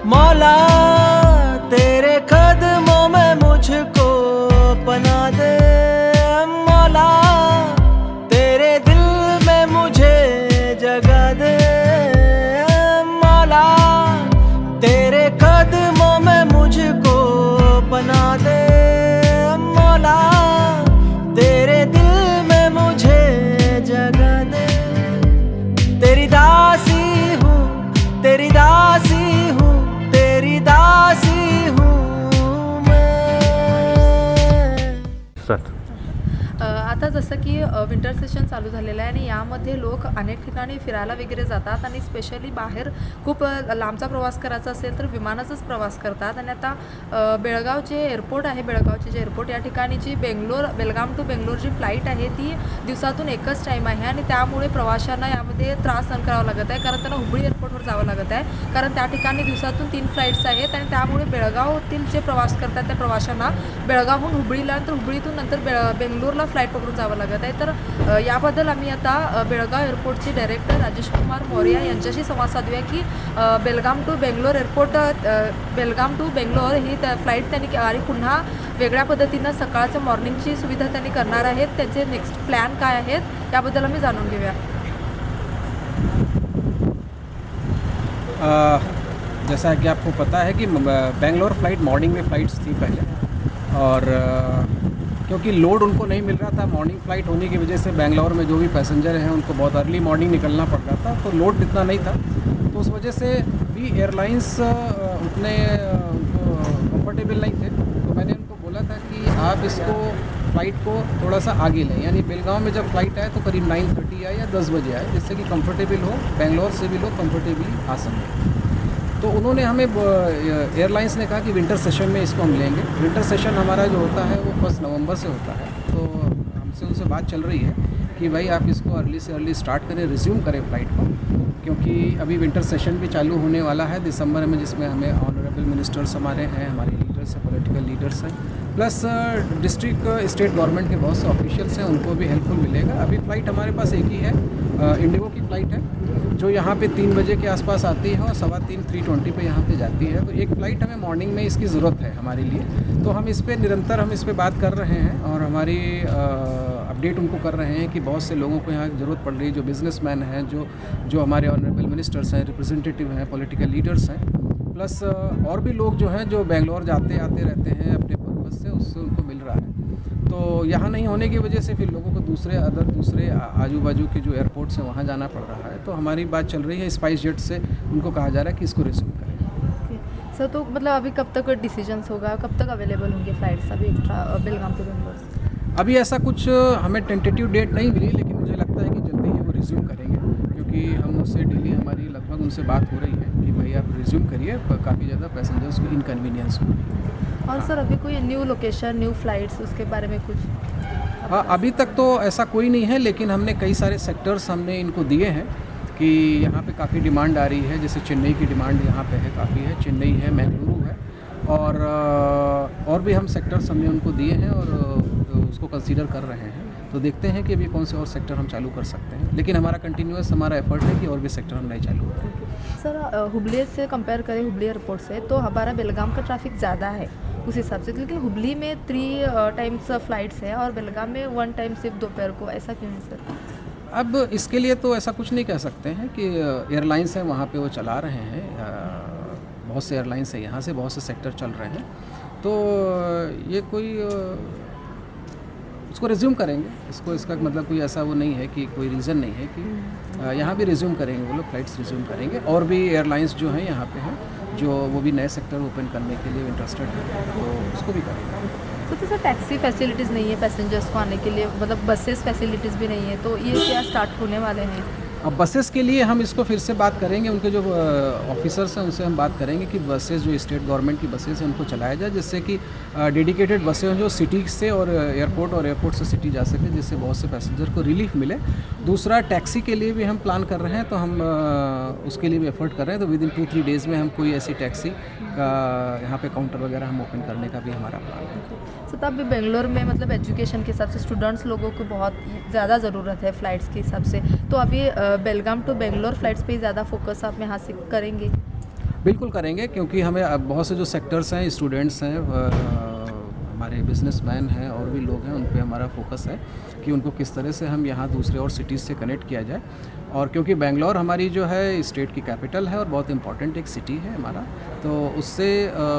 मौला तेरे कदमों में मुझको पना दे, मौला तेरे दिल में मुझे जगा दे, मौला तेरे कदमों में मुझको पना दे, मौला तेरे दिल में मुझे जगा दे। तेरी दासी हूँ, तेरी दासी हूँ, तेरी दासी हूँ मैं। आता जसं की विंटर सेशन चालू झालेलं आहे आणि यामध्ये लोक अनेक ठिकाणी फिरायला वगैरे जातात आणि स्पेशली बाहेर खूप लांबचा प्रवास करायचा असेल तर विमानाचाच प्रवास करतात. आणि आता बेळगाव जे एअरपोर्ट आहे, बेळगावचे जे एअरपोर्ट या ठिकाणी जी बेलगाम टू बेंगलोर जी फ्लाईट आहे ती दिवसातून एकच टाईम आहे आणि त्यामुळे प्रवाशांना यामध्ये त्रास सहन करावा लागत आहे, कारण त्यांना हुबळी एअरपोर्टवर जावं लागत आहे, कारण त्या ठिकाणी दिवसातून 3 फ्लाईट्स आहेत आणि त्यामुळे बेळगावातील जे प्रवास करतात त्या प्रवाशांना बेळगावहून हुबळीला, तर हुबळीतून नंतर बेंगलोरला फ्लाईट पकडून जावं लागत आहे. तर याबद्दल आम्ही आता बेळगाव एअरपोर्टचे डायरेक्टर राजेश कुमार मौर्य यांच्याशी संवाद साधूया की Belgaum to Bangalore airport, Belgaum to Bangalore ही फ्लाईट त्यांनी आणि पुन्हा वेगळ्या पद्धतीनं सकाळचं मॉर्निंगची सुविधा त्यांनी करणार आहेत. त्यांचे नेक्स्ट प्लॅन काय आहेत याबद्दल आम्ही जाणून घेऊया. जैसा कि आपको पता है कि बेंगलोर फ़्लाइट मॉर्निंग में फ़्लाइट्स थी पहले, और क्योंकि लोड उनको नहीं मिल रहा था, मॉर्निंग फ़्लाइट होने की वजह से बेंगलोर में जो भी पैसेंजर हैं उनको बहुत अर्ली मॉर्निंग निकलना पड़ रहा था, तो लोड इतना नहीं था, तो उस वजह से भी एयरलाइंस उतने कंफर्टेबल नहीं थे. तो मैंने उनको बोला था कि आप इसको फ़्लाइट को थोड़ा सा आगे लें, यानी बेलगाम में जब फ़्लाइट आए तो करीब 9:30 आए या 10 बजे आए, जिससे कि कंफर्टेबल हो, बेंगलोर से भी लोग कंफर्टेबली आ सकें. तो उन्होंने हमें एयरलाइंस ने कहा कि विंटर सेशन में इसको हम लेंगे. विंटर सेशन हमारा जो होता है वो 1 नवंबर से होता है, तो हमसे उनसे बात चल रही है कि भाई आप इसको अर्ली से अर्ली स्टार्ट करें, रिज्यूम करें फ़्लाइट को, क्योंकि अभी विंटर सेशन भी चालू होने वाला है दिसंबर में, जिसमें हमें ऑनरेबल मिनिस्टर्स हमारे हैं, हमारे लीडर्स हैं, पॉलिटिकल लीडर्स हैं, प्लस डिस्ट्रिक्ट स्टेट गवर्नमेंट के बहुत से ऑफिशियल्स हैं, उनको भी हेल्पफुल मिलेगा. अभी फ़्लाइट हमारे पास एक ही है, इंडिगो की फ़्लाइट है जो यहाँ पे 3 बजे के आसपास आती है और 3:20 पे यहाँ पे जाती है. तो एक फ़्लाइट हमें मॉर्निंग में इसकी ज़रूरत है हमारे लिए, तो हम इस पे निरंतर हम इस पे बात कर रहे हैं और हमारी अपडेट उनको कर रहे हैं कि बहुत से लोगों को यहाँ ज़रूरत पड़ रही है, जो बिज़नेसमैन हैं, जो हमारे ऑनरेबल मिनिस्टर्स हैं, रिप्रेजेंटेटिव हैं, पॉलिटिकल लीडर्स हैं, प्लस और भी लोग जो हैं जो बेंगलोर जाते आते रहते हैं अपने पर्पज़ से, उससे उनको मिल रहा है. तो यहाँ नहीं होने की वजह से फिर लोगों को दूसरे आजू बाजू के जो एयरपोर्ट्स हैं वहाँ जाना पड़ रहा है. तो हमारी बात चल रही है स्पाइस जेट से, उनको कहा जा रहा है कि इसको रिज्यूम करें. सर, तो मतलब अभी कब तक डिसीजंस होगा, कब तक अवेलेबल होंगे फ़्लाइट्स अभी एक्स्ट्रा बेलगाम टू बेंगलोर? अभी ऐसा कुछ हमें टेंटेटिव डेट नहीं मिली, लेकिन मुझे लगता है कि जल्दी ही वो रिज्यूम करेंगे, क्योंकि हम उससे डेली हमारी लगभग उनसे बात हो रही है कि भाई आप रिज्यूम करिए, काफ़ी ज़्यादा पैसेंजर्स को इनकन्वीनियंस हो. और सर अभी कोई न्यू लोकेशन, न्यू फ्लाइट्स, उसके बारे में कुछ? हाँ, अभी तक तो ऐसा कोई नहीं है, लेकिन हमने कई सारे सेक्टर्स हमने इनको दिए हैं कि यहाँ पे काफ़ी डिमांड आ रही है. जैसे चेन्नई की डिमांड यहाँ पे है, काफ़ी है, चेन्नई है, मैंगलुरु है, और भी हम सेक्टर्स हमने उनको दिए हैं और उसको कंसीडर कर रहे हैं. तो देखते हैं कि अभी कौन से और सेक्टर हम चालू कर सकते हैं, लेकिन हमारा कंटिन्यूस हमारा एफर्ट है कि और भी सेक्टर हम नए चालू करें. सर, हुबली से कंपेयर करें, हुबली एयरपोर्ट से, तो हमारा बेलगाम का ट्रैफिक ज़्यादा है उस हिसाब से, लेकिन हुबली में 3 टाइम्स फ़्लाइट्स है और बेलगाम में 1 टाइम सिर्फ दोपहर को, ऐसा क्यों है सर? अब इसके लिए तो ऐसा कुछ नहीं कह सकते हैं कि एयरलाइंस हैं वहाँ पे वो चला रहे हैं, बहुत से एयरलाइंस हैं, यहाँ से बहुत से सेक्टर चल रहे हैं, तो ये कोई उसको रिज्यूम करेंगे. इसका मतलब कोई ऐसा वो नहीं है कि कोई रीज़न नहीं है कि यहाँ भी रिज्यूम करेंगे, वो लोग फ़्लाइट्स रिज्यूम करेंगे. और भी एयरलाइंस जो हैं यहाँ पे हैं, जो वो भी नए सेक्टर ओपन करने के लिए इंटरेस्टेड है, तो उसको भी करेंगे. तो सर टैक्सी फैसिलिटीज़ नहीं है पैसेंजर्स को आने के लिए, मतलब बसेस फैसिलिटीज़ भी नहीं है, तो ये क्या स्टार्ट होने वाले हैं? अब बसेस के लिए हम इसको फिर से बात करेंगे, उनके जो ऑफिसर्स हैं उनसे हम बात करेंगे कि बसेस जो स्टेट गवर्नमेंट की बसेस हैं उनको चलाया जाए, जिससे कि डेडिकेटेड बसें हों जो सिटी से और एयरपोर्ट से सिटी जा सके, जिससे बहुत से पैसेंजर को रिलीफ मिले. दूसरा, टैक्सी के लिए भी हम प्लान कर रहे हैं, तो हम उसके लिए भी एफर्ट कर रहे हैं. तो विद इन 2-3 डेज़ में हम कोई ऐसी टैक्सी का यहाँ पे काउंटर वगैरह हम ओपन करने का भी हमारा प्लान है. सर, तब भी बेंगलोर में मतलब एजुकेशन के हिसाब से स्टूडेंट्स लोगों को बहुत ज़्यादा ज़रूरत है फ़्लाइट्स के हिसाब से, तो अभी बेलगाम टू बेंगलोर फ़्लाइट्स पे ही ज़्यादा फोकस आप यहाँ से करेंगे? बिल्कुल करेंगे, क्योंकि हमें अब बहुत से जो सेक्टर्स हैं, स्टूडेंट्स हैं, हमारे बिजनेसमैन हैं और भी लोग हैं, उन पे हमारा फोकस है कि उनको किस तरह से हम यहाँ दूसरे और सिटीज़ से कनेक्ट किया जाए। और क्योंकि बेंगलोर हमारी जो है स्टेट की कैपिटल है और बहुत इंपॉर्टेंट एक सिटी है हमारा, तो उससे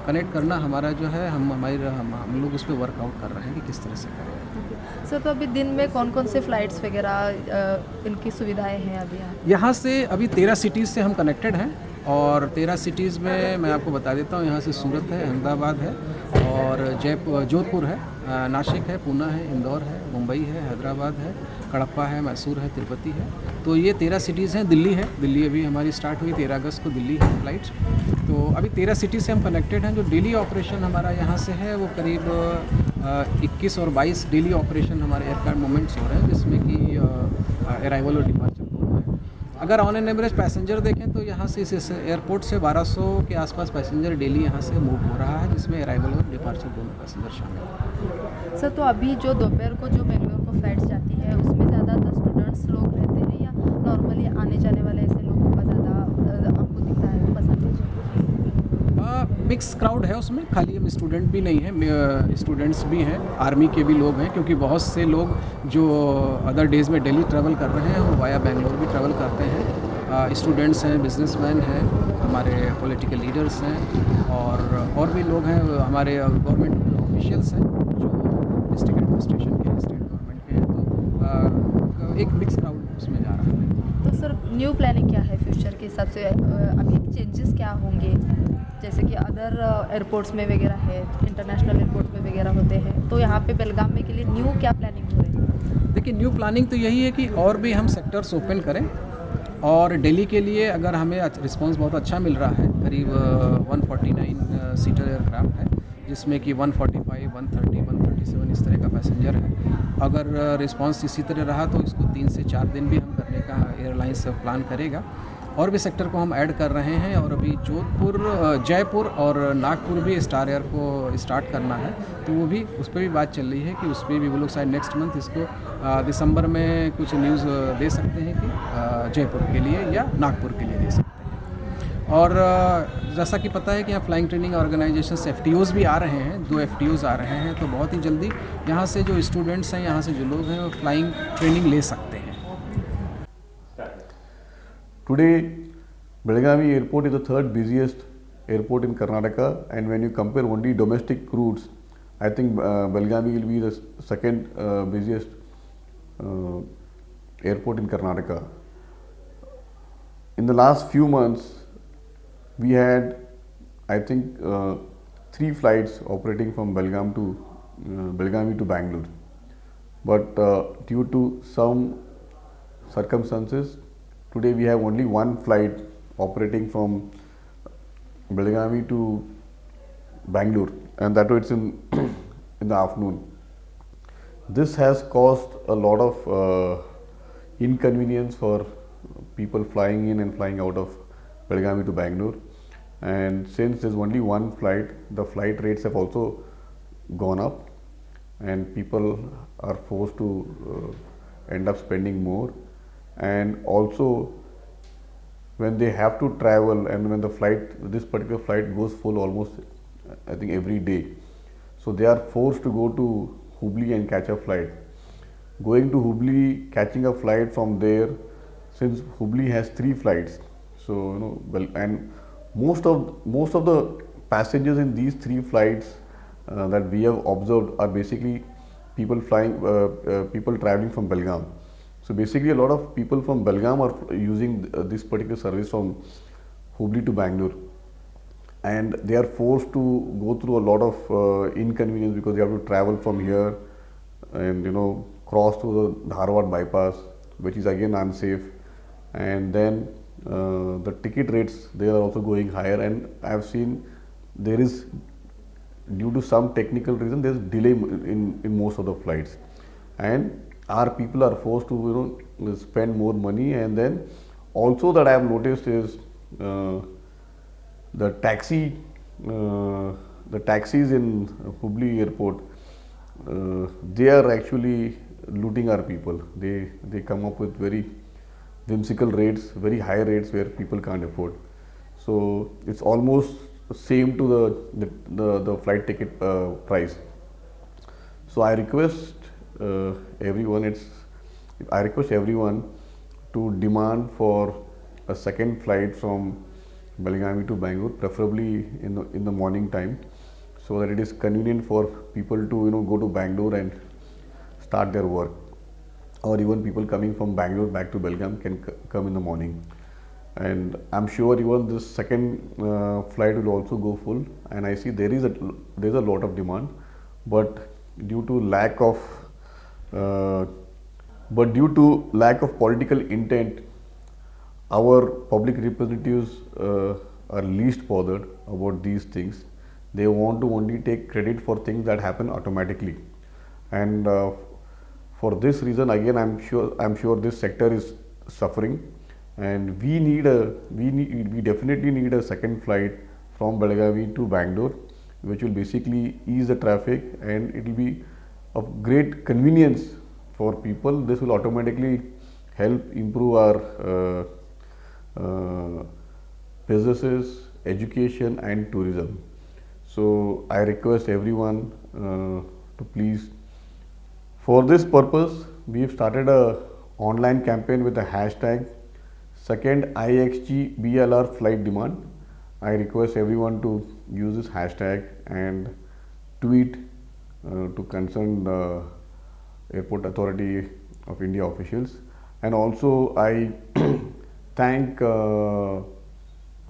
कनेक्ट करना हमारा जो है, हम लोग उस पर वर्कआउट कर रहे हैं कि किस तरह से करें। सर, तो अभी दिन में कौन कौन से फ़्लाइट्स वगैरह इनकी सुविधाएं हैं अभी यहाँ? यहाँ से अभी 13 सिटीज़ से हम कनेक्टेड हैं, और 13 सिटीज़ में मैं आपको बता देता हूँ, यहाँ से सूरत है, अहमदाबाद है, और जोधपुर है, नासिक है, पूना है, इंदौर है, मुंबई है, हैदराबाद है, कड़प्पा है, मैसूर है, तिरुपति है। तो ये 13 सिटीज़ हैं। दिल्ली है, दिल्ली अभी हमारी स्टार्ट हुई 13 अगस्त को दिल्ली है फ्लाइट्स। तो अभी 13 सिटी से हम कनेक्टेड हैं। जो डेली ऑपरेशन हमारा यहाँ से है वो करीब 21 और 22 डेली ऑपरेशन हमारे एयरक्राफ्ट मूवमेंट्स हो रहे हैं, जिसमें कि अराइवल और डिपार्चर दोनों है। अगर ऑन एन एवरेज पैसेंजर देखें तो यहाँ से इस एयरपोर्ट से 1200 के आसपास पैसेंजर डेली यहाँ से मूव हो रहा है, जिसमें अराइवल और डिपार्चर दोनों पैसेंजर शामिल हैं। सर, तो अभी जो दोपहर को जो बेंगलोर को फ्लाइट्स जाती है उसमें ज़्यादातर स्टूडेंट्स लोग रहते हैं या नॉर्मली आने जाने वाले ऐसे लोगों का ज़्यादा आपको दिखता है परसेंटेज? मिक्स क्राउड है उसमें, खाली हम स्टूडेंट भी नहीं हैं, स्टूडेंट्स भी हैं, आर्मी के भी लोग हैं, क्योंकि बहुत से लोग जो अदर डेज़ में दिल्ली ट्रैवल कर रहे हैं वो वाया बेंगलोर भी ट्रैवल करते हैं। स्टूडेंट्स हैं, बिजनेसमैन हैं, हमारे पॉलिटिकल लीडर्स हैं, और भी लोग हैं, हमारे गवर्नमेंट ऑफिशियल्स हैं जो डिस्ट्रिक्ट एडमिनिस्ट्रेशन के हैं, स्टेट गवर्नमेंट के हैं। तो एक मिक्स क्राउड उसमें जा रहा है। तो सर, न्यू प्लानिंग क्या है फ्यूचर के हिसाब से? अभी चेंजेस क्या होंगे, जैसे कि अदर एयरपोर्ट्स में वगैरह है, इंटरनेशनल एयरपोर्ट्स में वगैरह होते हैं, तो यहाँ पे बेलगाम में के लिए न्यू क्या प्लानिंग हो रही है? देखिए, न्यू प्लानिंग तो यही है कि और भी हम सेक्टर्स ओपन करें, और दिल्ली के लिए अगर हमें रिस्पांस बहुत अच्छा मिल रहा है, करीब 149 सीटर एयरक्राफ्ट है, जिसमें कि 145, 130, 137 इस तरह का पैसेंजर है। अगर रिस्पांस इसी तरह रहा तो इसको 3 से 4 दिन भी हम करने का एयरलाइंस प्लान करेगा। और भी सेक्टर को हम ऐड कर रहे हैं, और अभी जोधपुर, जयपुर और नागपुर भी स्टार एयर को स्टार्ट करना है, तो वो भी, उस पर भी बात चल रही है कि उस पर भी वो लोग शायद नेक्स्ट मंथ इसको दिसंबर में कुछ न्यूज़ दे सकते हैं कि जयपुर के लिए या नागपुर के लिए दे सकते हैं। और जैसा कि पता है कि यहाँ फ्लाइंग ट्रेनिंग ऑर्गेनाइजेशन FTOs भी आ रहे हैं, 2 FTOs आ रहे हैं, तो बहुत ही जल्दी यहाँ से जो स्टूडेंट्स हैं, यहाँ से जो लोग हैं, वो फ्लाइंग ट्रेनिंग ले सकते हैं। Today, Belagavi Airport is the third busiest airport in Karnataka, and when you compare only domestic routes, I think Belagavi will be the second busiest airport in Karnataka. In the last few months, we had, I think, 3 flights operating from Belagavi to Bangalore, but due to some circumstances, today we have only 1 flight operating from Belagavi to Bangalore, and that too it's in in the afternoon. This has caused a lot of inconvenience for people flying in and flying out of Belagavi to Bangalore. And since there's only 1 flight, the flight rates have also gone up, and people are forced to end up spending more. And also, when they have to travel, and when this particular flight goes full almost, I think, every day, so they are forced to go to Hubli and catch a flight. Going to Hubli, catching a flight from there, since Hubli has 3 flights, so and most of the passengers in these 3 flights that we have observed are basically people traveling from Belgaum. So basically, a lot of people from Belgaum are using this particular service from Hubli to Bangalore, and they are forced to go through a lot of inconvenience, because they have to travel from here and cross through the Dharwad bypass, which is again unsafe, and then the ticket rates, they are also going higher, and I have seen there is, due to some technical reason, there is delay in most of the flights, and our people are forced to spend more money. And then also that I have noticed is the taxis in Hubli airport, they are actually looting our people. They come up with very whimsical rates, very high rates where people can't afford. So it's almost same to the flight ticket price. So I request everyone. I request everyone to demand for a second flight from Belgavi to Bangalore, preferably in the morning time, so that it is convenient for people to go to Bangalore and start their work, or even people coming from Bangalore back to Belgaum can come in the morning. And I'm sure even this second flight will also go full, and I see there's a lot of demand, but due to lack of political intent, our public representatives are least bothered about these things. They want to only take credit for things that happen automatically, and for this reason, again, I'm sure this sector is suffering, and we definitely need a second flight from Belagavi to Bangalore, which will basically ease the traffic, and it will be of great convenience for people. This will automatically help improve our businesses, education and tourism. So I request everyone to please, for this purpose, we have started a online campaign with the hashtag second IXG-BLR flight demand. I request everyone to use this hashtag and tweet to concerned Airport Authority of India officials. And also I thank the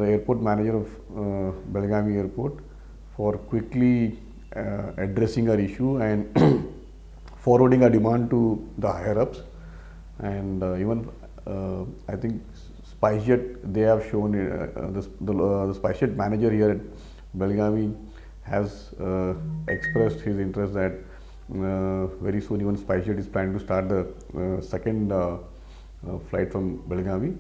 airport manager of Belgavi Airport for quickly addressing our issue and forwarding our demand to the higher ups. And even I think SpiceJet, they have shown the SpiceJet manager here at Belgavi has expressed his interest that very soon even SpiceJet is planning to start the second flight from Belgavi.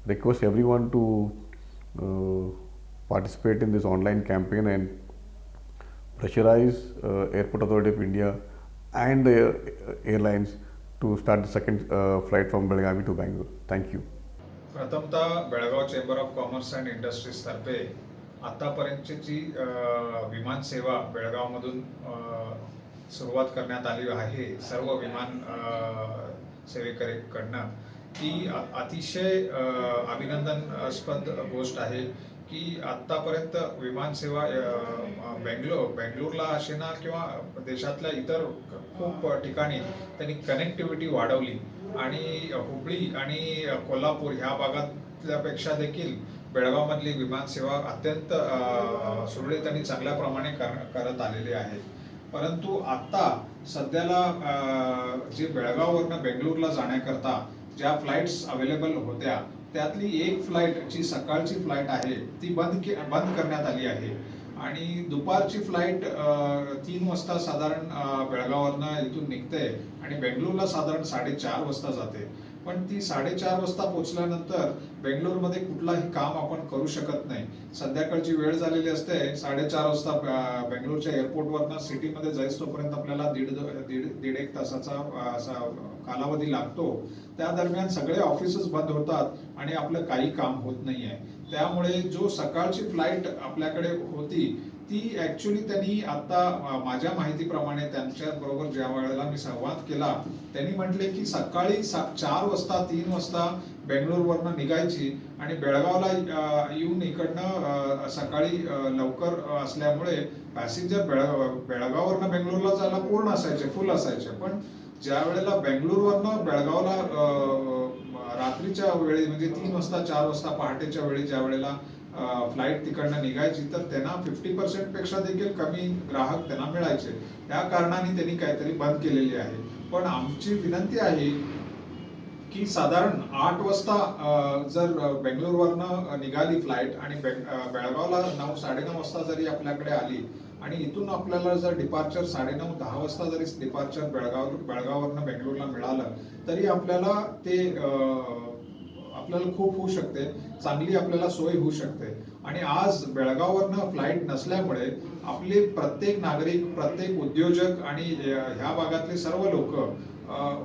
Request everyone to participate in this online campaign and pressurize Airport Authority of India and the airlines to start the second flight from Belgavi to Bangalore. Thank you. प्रथमतः Belgaum chamber of commerce and industries तर्फे आतापर्यंतची जी विमान सेवा बेळगावमधून सुरुवात करण्यात आली आहे सर्व विमान सेवेकरीकडनं ती अतिशय अभिनंदनास्पद गोष्ट आहे की आत्तापर्यंत विमान सेवा बेंगलोरला असेना किंवा देशातल्या इतर खूप ठिकाणी त्यांनी कनेक्टिव्हिटी वाढवली आणि हुबळी आणि कोल्हापूर ह्या भागातल्यापेक्षा देखील बेळगावमधली विमान सेवा अत्यंत सुरळीत आणि चांगल्या प्रमाणे करत आलेली आहे. परंतु आता सध्याला जी बेळगाववरनं बेंगळूरला जाण्याकरता ज्या फ्लाइट्स अवेलेबल होत्या त्यातली एक फ्लाइट जी सकाळची फ्लाइट आहे ती बंद करण्यात आली आहे आणि दुपारची फ्लाइट 3 वाजता साधारण बेळगाववरनं इथून निघते आणि बेंगळूरला साधारण 4:30 वाजता जाते. पण ती 4:30 वाजता पोहोचल्यानंतर बेंगळूरमध्ये कुठलाही काम आपण करू शकत नाही. संध्याकाळची वेळ झालेली असते 4:30 वाजता बेंगळूरच्या एअरपोर्टवरनं सिटीमध्ये जायस तोपर्यंत आपल्याला दीड एक तासाचा कालावधी लागतो. त्या दरम्यान सगळे ऑफिसेस बंद होतात आणि आपलं काही काम होत नाहीये. त्यामुळे जो सकाळची फ्लाइट आपल्याकडे होती ती ऍक्च्युअली त्यांनी आता माझ्या माहितीप्रमाणे त्यांच्या बरोबर ज्या वेळेला मी संवाद केला त्यांनी म्हटले की सकाळी 4 वाजता 3 वाजता बेंगळूरवरनं निघायची आणि बेळगावला येऊन इकडनं सकाळी लवकर असल्यामुळे पॅसेंजर बेळगाववरनं बेंगळूरला जायला पूर्ण असायचे, फुल असायचे. पण ज्या वेळेला बेंगळूरवरनं बेळगावला रात्रीच्या वेळी म्हणजे 3 वाजता 4 वाजता पहाटेच्या वेळी ज्या वेळेला फ्लाइट तिकडनं निघायची तर त्यांना 50% पेक्षा देखील कमी ग्राहक त्यांना मिळायचे. त्या कारणाने त्यांनी काहीतरी बंद केलेली आहे. पण आमची विनंती आहे की साधारण 8 वाजता जर बेंगळूरवरनं निघाली फ्लाइट आणि बेळगावला 9-9:30 वाजता जरी आपल्याकडे आली आणि इथून आपल्याला जर डिपार्चर 9:30-10 वाजता जरी डिपार्चर बेळगाववरनं बेंगळूरला मिळालं तरी आपल्याला ते आपल्याला खूप होऊ शकते, चांगली आपल्याला सोय होऊ शकते. आणि आज बेळगाववरनं फ्लाइट नसल्यामुळे आपले प्रत्येक नागरिक, प्रत्येक उद्योजक आणि ह्या भागातले सर्व लोक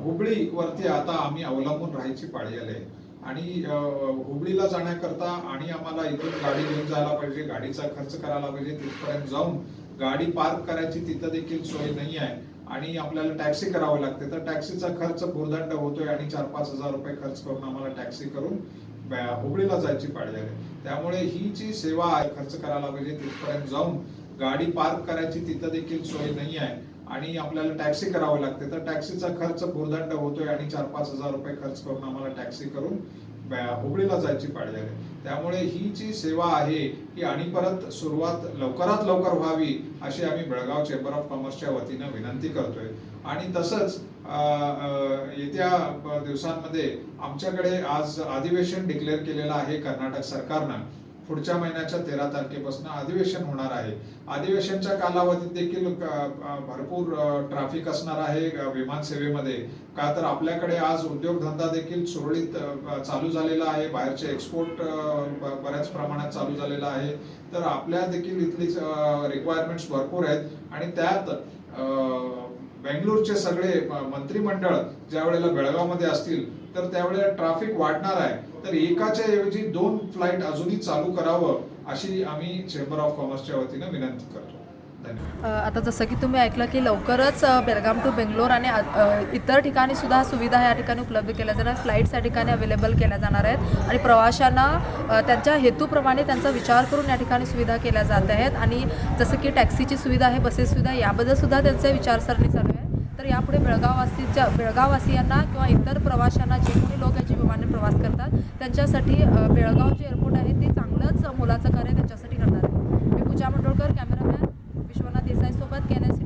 हुबळीवरती आता आम्ही अवलंबून राहायची पाळी आली आहे. आणि हुबळीला जाण्याकरता आणि आम्हाला इथून गाडी घेऊन जायला पाहिजे, गाडीचा खर्च करायला पाहिजे, तिथपर्यंत जाऊन गाडी पार्क करायची तिथं देखील सोय नाही आहे आणि आपल्याला टॅक्सी करावी लागते. तर टॅक्सीचा खर्च भुर्दंड होतोय आणि 4-5 हजार रुपये खर्च करून आम्हाला टॅक्सी करून हुबळीला जायची पाळी आहे. त्यामुळे ही जी सेवा आहे, खर्च करायला पाहिजे, तिथपर्यंत जाऊन गाडी पार्क करायची तिथं देखील सोय नाही आहे आणि आपल्याला टॅक्सी करावी लागते. तर टॅक्सीचा खर्च भुर्दंड होतोय आणि 4-5 हजार रुपये खर्च करून आम्हाला टॅक्सी करून हुबळीला जायची पाळी आहे. त्यामुळे ही जी सेवा आहे ही आणि परत सुरुवात लवकरात लवकर व्हावी अशी आम्ही बेळगाव चेंबर ऑफ कॉमर्सच्या वतीनं विनंती करतोय. आणि तसंच येत्या दिवसांमध्ये आमच्याकडे आज अधिवेशन डिक्लेअर केलेलं आहे कर्नाटक सरकारनं. पुढच्या महिन्याच्या 13 तारखेपासून अधिवेशन होणार आहे. अधिवेशनच्या कालावधीत देखील भरपूर ट्रॅफिक असणार आहे विमानसेवेमध्ये. का तर आपल्याकडे आज उद्योगधंदा देखील सुरळीत चालू झालेला आहे, बाहेरचे एक्सपोर्ट बऱ्याच प्रमाणात चालू झालेला आहे. तर आपल्या देखील इथली रिक्वायरमेंट्स भरपूर आहेत आणि त्यात बेंगळूरचे सगळे मंत्रिमंडळ ज्या वेळेला बेळगावमध्ये असतील तर त्यावेळेला ट्रॅफिक वाढणार आहे. तर एकाच्या ऐवजी 2 फ्लाईट अजूनही चालू करावं अशी आम्ही चेंबर ऑफ कॉमर्सच्या वतीनं विनंती करतो. धन्यवाद. आता जसं की तुम्ही ऐकलं की लवकरच बेळगाम टू बेंगलोर आणि इतर ठिकाणी सुद्धा सुविधा या ठिकाणी उपलब्ध केल्या जाणार, फ्लाईट्स या ठिकाणी अवेलेबल केल्या जाणार आहेत आणि प्रवाशांना त्यांच्या हेतूप्रमाणे त्यांचा विचार करून या ठिकाणी सुविधा केल्या जात आहेत. आणि जसं की टॅक्सीची सुविधा आहे, बसेस सुविधा, याबद्दल सुद्धा त्यांचे विचारसरणी चालू आहे. तर यापुढे बेळगाववासियांना किंवा इतर प्रवाशांना जे कोणी लोक याची विमानाने प्रवास करतात त्यांच्यासाठी बेळगाव जे एअरपोर्ट आहे ते चांगलंच मोलाचं कार्य त्यांच्यासाठी करणार आहे. मी पूजा मंडोळकर, कॅमेरामॅन विश्वनाथ देसाई सोबत, KNS